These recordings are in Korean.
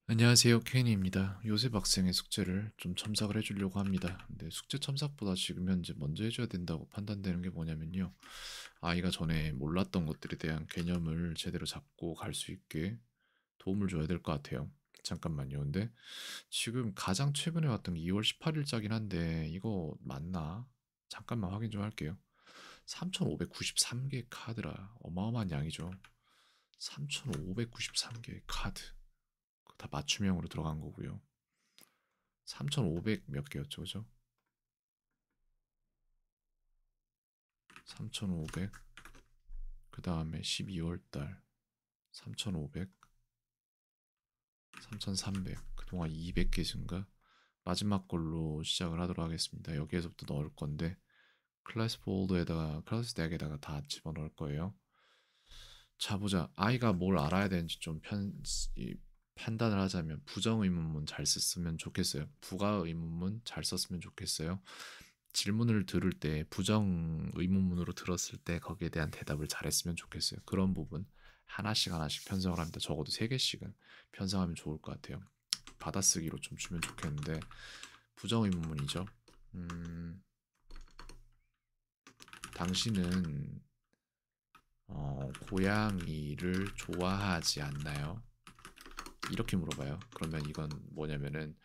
안녕하세요, 케인입니다. 요셉 학생의 숙제를 좀 첨삭을 해주려고 합니다. 근데 숙제 첨삭보다 지금 현재 먼저 해줘야 된다고 판단되는 게 뭐냐면요. 아이가 전에 몰랐던 것들에 대한 개념을 제대로 잡고 갈 수 있게 도움을 줘야 될 것 같아요. 잠깐만요. 근데 지금 가장 최근에 왔던 게 2월 18일자긴 한데 이거 맞나? 잠깐만 확인 좀 할게요. 3,593개 카드라 어마어마한 양이죠. 3,593개의 카드. 그거 다 맞춤형으로 들어간 거고요. 3,500 몇 개였죠, 그죠? 3,500. 그 다음에 12월 달 3,500, 3,300. 그동안 200개 증가. 마지막 걸로 시작을 하도록 하겠습니다. 여기에서부터 넣을 건데 클래스 폴더에다가 클래스 덱에다가 다 집어넣을 거예요. 자 보자. 아이가 뭘 알아야 되는지 좀 판단을 하자면 부정 의문문 잘 썼으면 좋겠어요. 부가 의문문 잘 썼으면 좋겠어요. 질문을 들을 때 부정 의문문으로 들었을 때 거기에 대한 대답을 잘했으면 좋겠어요. 그런 부분 하나씩 하나씩 편성을 합니다. 적어도 3개씩은 편성하면 좋을 것 같아요. 받아쓰기로 좀 주면 좋겠는데 부정 의문문이죠. 당신은 고양이를 좋아하지 않나요? 이렇게 물어봐요. 그러면 이건 뭐냐면은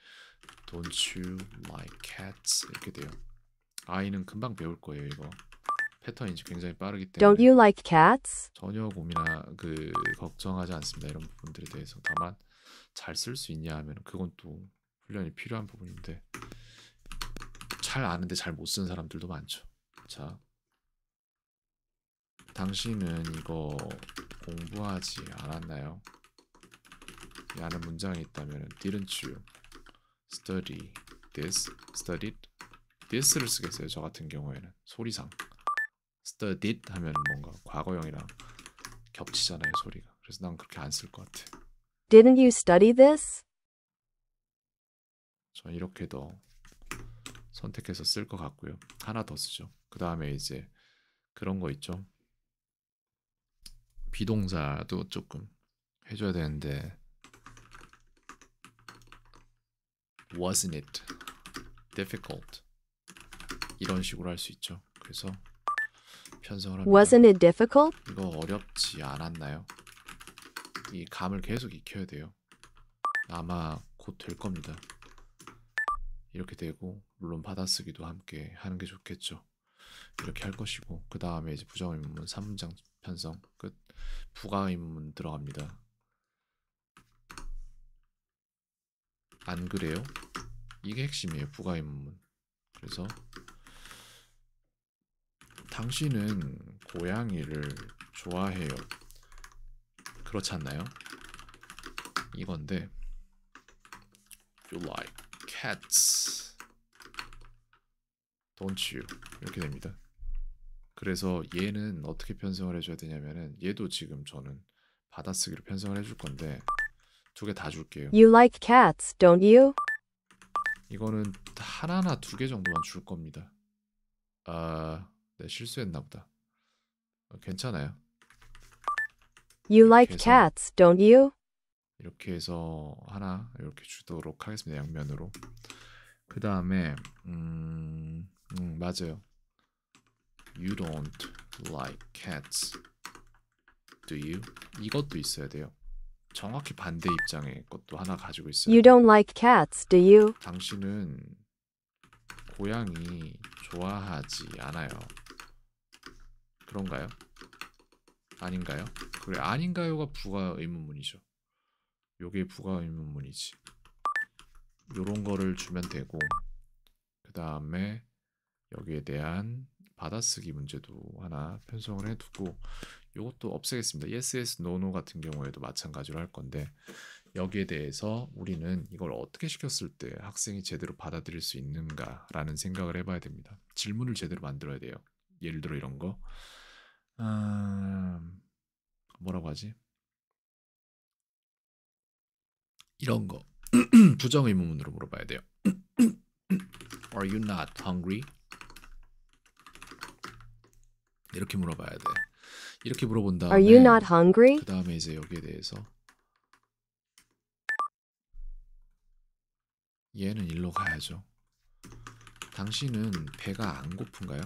Don't you like cats? 이렇게 돼요. 아이는 금방 배울 거예요. 이거 패턴이 굉장히 빠르기 Don't 때문에 you like cats? 전혀 고민하 걱정하지 않습니다. 이런 부분들에 대해서. 다만 잘 쓸 수 있냐 하면 그건 또 훈련이 필요한 부분인데 잘 아는데 잘 못 쓰는 사람들도 많죠. 자, 당신은 이거 공부하지 않았나요? 라는 문장이 있다면 Didn't you study this? studied? this를 쓰겠어요. 저 같은 경우에는 소리상 studied 하면 뭔가 과거형이랑 겹치잖아요, 소리가. 그래서 난 그렇게 안 쓸 것 같아. Didn't you study this? 저 이렇게 더 선택해서 쓸 것 같고요. 하나 더 쓰죠. 그 다음에 이제 그런 거 있죠. 비동사도 조금 해줘야 되는데 wasn't it difficult? 이런 식으로 할 수 있죠. 그래서 편성을 합니다. Wasn't it difficult? 이거 어렵지 않았나요? 이 감을 계속 익혀야 돼요. 아마 곧 될 겁니다. 이렇게 되고 물론 받아쓰기도 함께 하는 게 좋겠죠. 이렇게 할 것이고 그 다음에 이제 부정의문문 3문장 편성 끝. 부가의문문 들어갑니다. 안 그래요? 이게 핵심이에요. 부가의문문. 그래서 당신은 고양이를 좋아해요. 그렇지 않나요? 이건데 You like cats, don't you? 이렇게 됩니다. 그래서 얘는 어떻게 편성을 해줘야 되냐면은 얘도 지금 저는 받아쓰기로 편성을 해줄 건데 두 개 다 줄게요. You like cats, don't you? 이거는 하나나 2개 정도만 줄 겁니다. 네, 실수했나 보다. 괜찮아요. You 이렇게 like 해서 cats, don't you? 이렇게 해서 하나 이렇게 주도록 하겠습니다. 양면으로. 그 다음에 맞아요. You don't like cats, do you? 이것도 있어야 돼요. 정확히 반대 입장의 것도 하나 가지고 있어요. You don't like cats, do you? 당신은 고양이 좋아하지 않아요. 그런가요? 아닌가요? 그래, 아닌가요가 부가 의문문이죠. 요게 부가 의문문이지. 요런 거를 주면 되고 그 다음에 여기에 대한 받아쓰기 문제도 하나 편성을 해두고 요것도 없애겠습니다. yes, yes, no, no 같은 경우에도 마찬가지로 할 건데 여기에 대해서 우리는 이걸 어떻게 시켰을 때 학생이 제대로 받아들일 수 있는가라는 생각을 해봐야 됩니다. 질문을 제대로 만들어야 돼요. 예를 들어 이런 거 뭐라고 하지? 이런 거 부정의문문으로 물어봐야 돼요. Are you not hungry? 이렇게 물어봐야 돼. 이렇게 물어본 Are you 다음에 not hungry? 그 다음에 이제 여기에 대해서 얘는 일로 가야죠. 당신은 배가 안 고픈가요?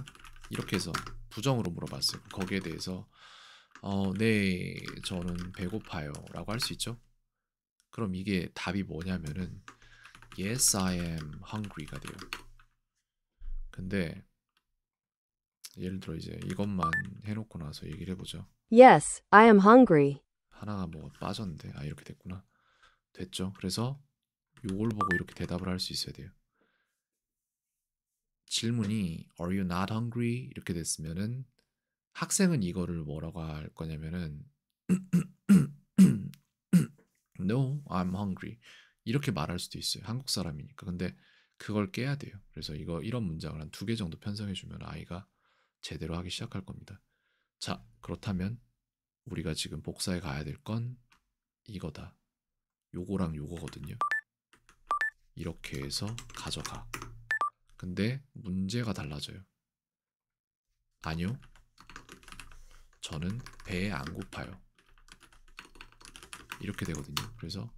이렇게 해서 부정으로 물어봤어요. 거기에 대해서 네, 저는 배고파요 라고 할 수 있죠. 그럼 이게 답이 뭐냐면은 Yes, I am hungry가 돼요. 근데 예를 들어 이제 이것만 해놓고 나서 얘기를 해보죠. Yes, I am hungry. 하나가 뭐 빠졌는데 이렇게 됐구나. 됐죠. 그래서 요걸 보고 이렇게 대답을 할 수 있어야 돼요. 질문이 Are you not hungry? 이렇게 됐으면은 학생은 이거를 뭐라고 할 거냐면은 No, I'm hungry. 이렇게 말할 수도 있어요. 한국 사람이니까. 근데 그걸 깨야 돼요. 그래서 이런 문장을 한 2개 정도 편성해 주면 아이가 제대로 하기 시작할 겁니다. 자, 그렇다면 우리가 지금 복사해 가야 될 건 이거다. 요거랑 요거거든요. 이렇게 해서 가져가. 근데 문제가 달라져요. 아니요. 저는 배에 안 고파요. 이렇게 되거든요. 그래서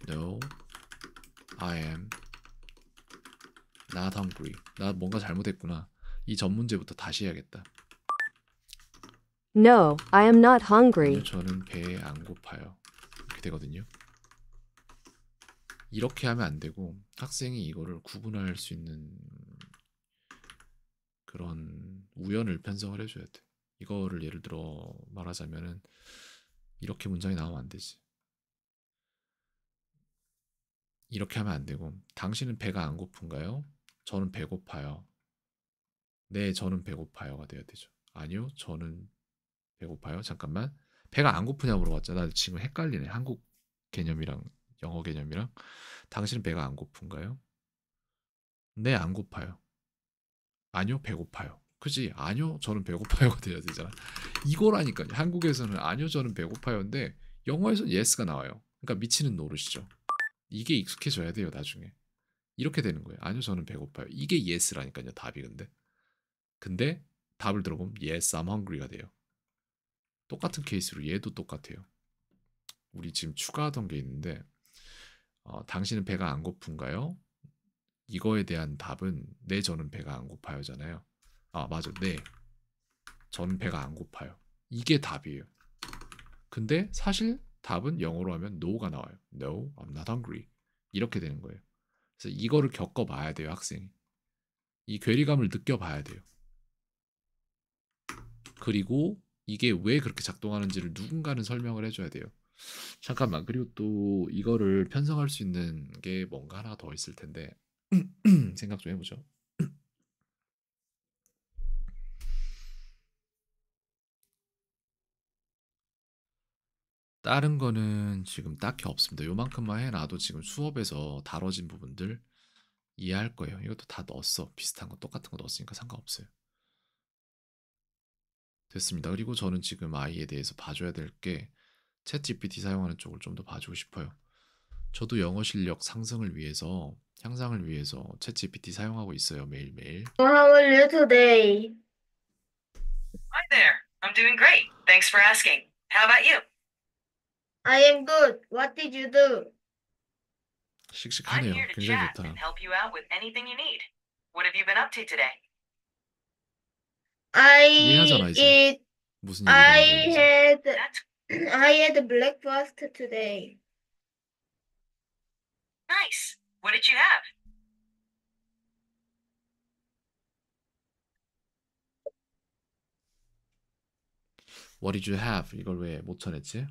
No, I am not hungry. 나 뭔가 잘못했구나. 이 전 문제부터 다시 해야겠다. No, I am not 아니요, hungry. 저는 배에 안 고파요. 이렇게 되거든요. 이렇게 하면 안 되고 학생이 이거를 구분할 수 있는 그런 우연을 편성을 해줘야 돼. 이거를 예를 들어 말하자면은 이렇게 문장이 나오면 안 되지. 이렇게 하면 안 되고 당신은 배가 안 고픈가요? 저는 배고파요. 네, 저는 배고파요가 돼야 되죠. 아니요, 저는 배고파요. 잠깐만. 배가 안 고프냐고 물어봤잖아. 나 지금 헷갈리네. 한국 개념이랑 영어 개념이랑. 당신은 배가 안 고픈가요? 네, 안 고파요. 아니요, 배고파요. 그지? 아니요, 저는 배고파요가 돼야 되잖아. 이거라니까요. 한국에서는 아니요, 저는 배고파요인데 영어에서는 yes가 나와요. 그러니까 미치는 노릇이죠. 이게 익숙해져야 돼요, 나중에. 이렇게 되는 거예요. 아니요, 저는 배고파요. 이게 yes라니까요, 답이 근데 답을 들어보면 yes, I'm hungry가 돼요. 똑같은 케이스로 얘도 똑같아요. 우리 지금 추가하던 게 있는데 당신은 배가 안 고픈가요? 이거에 대한 답은 네, 저는 배가 안 고파요잖아요. 맞아. 네, 저는 배가 안 고파요. 이게 답이에요. 근데 사실 답은 영어로 하면 no가 나와요. No, I'm not hungry. 이렇게 되는 거예요. 그래서 이거를 겪어봐야 돼요, 학생이. 이 괴리감을 느껴봐야 돼요. 그리고 이게 왜 그렇게 작동하는지를 누군가는 설명을 해줘야 돼요. 잠깐만. 그리고 또 이거를 편성할 수 있는 게 뭔가 하나 더 있을 텐데 생각 좀 해보죠. 다른 거는 지금 딱히 없습니다. 요만큼만 해놔도 지금 수업에서 다뤄진 부분들 이해할 거예요. 이것도 다 넣었어. 비슷한 거 똑같은 거 넣었으니까 상관없어요. 됐습니다. 그리고 저는 지금 아이에 대해서 봐줘야 될 게 챗 GPT 사용하는 쪽을 좀 더 봐주고 싶어요. 저도 영어 실력 상승을 위해서 향상을 위해서 챗 GPT 사용하고 있어요. 매일매일. How are you today? Hi there. I'm doing great. Thanks for asking. How about you? I am good. What did you do? I'm 씩씩하네요. here to 굉장히 chat 좋다. and help you out with anything you need. What have you been up to today? 이해하잖아, 이제. I 무슨 얘기를 하고 있는지. That's I had breakfast today. nice. What did you have? What did you have? 이걸 왜 못 쳐냈지?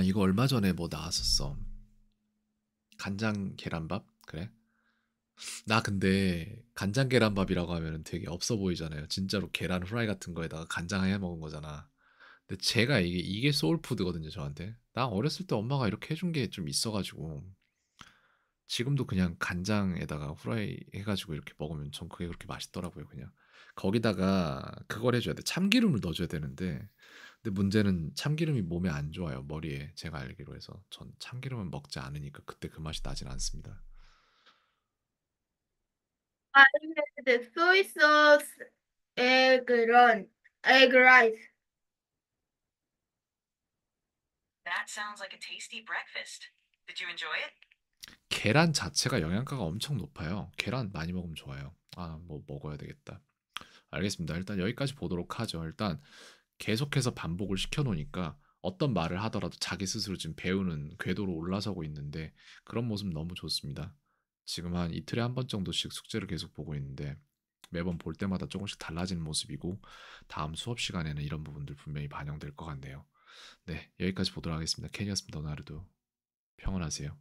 이거 얼마 전에 뭐 나왔었어. 간장 계란밥? 그래? 나 근데 간장 계란밥이라고 하면 되게 없어 보이잖아요. 진짜로 계란 후라이 같은 거에다가 간장 해 먹은 거잖아. 근데 제가 이게 소울푸드거든요, 저한테. 나 어렸을 때 엄마가 이렇게 해준 게 좀 있어가지고 지금도 그냥 간장에다가 후라이 해가지고 이렇게 먹으면 전 그게 그렇게 맛있더라고요, 그냥. 거기다가 그걸 해줘야 돼. 참기름을 넣어줘야 되는데 근데 문제는 참기름이 몸에 안 좋아요, 머리에. 제가 알기로 해서 전 참기름은 먹지 않으니까 그때 그 맛이 나진 않습니다. I had soy sauce egg lunch. egg rice. That sounds like a tasty breakfast. Did you enjoy it? 계란 자체가 영양가가 엄청 높아요. 계란 많이 먹으면 좋아요. 아, 뭐 먹어야 되겠다. 알겠습니다. 일단 여기까지 보도록 하죠. 일단 계속해서 반복을 시켜놓으니까 어떤 말을 하더라도 자기 스스로 지금 배우는 궤도로 올라서고 있는데 그런 모습 너무 좋습니다. 지금 한 이틀에 한 번 정도씩 숙제를 계속 보고 있는데 매번 볼 때마다 조금씩 달라지는 모습이고 다음 수업 시간에는 이런 부분들 분명히 반영될 것 같네요. 네, 여기까지 보도록 하겠습니다. 캔이었습니다. 오늘 하루도 평온하세요.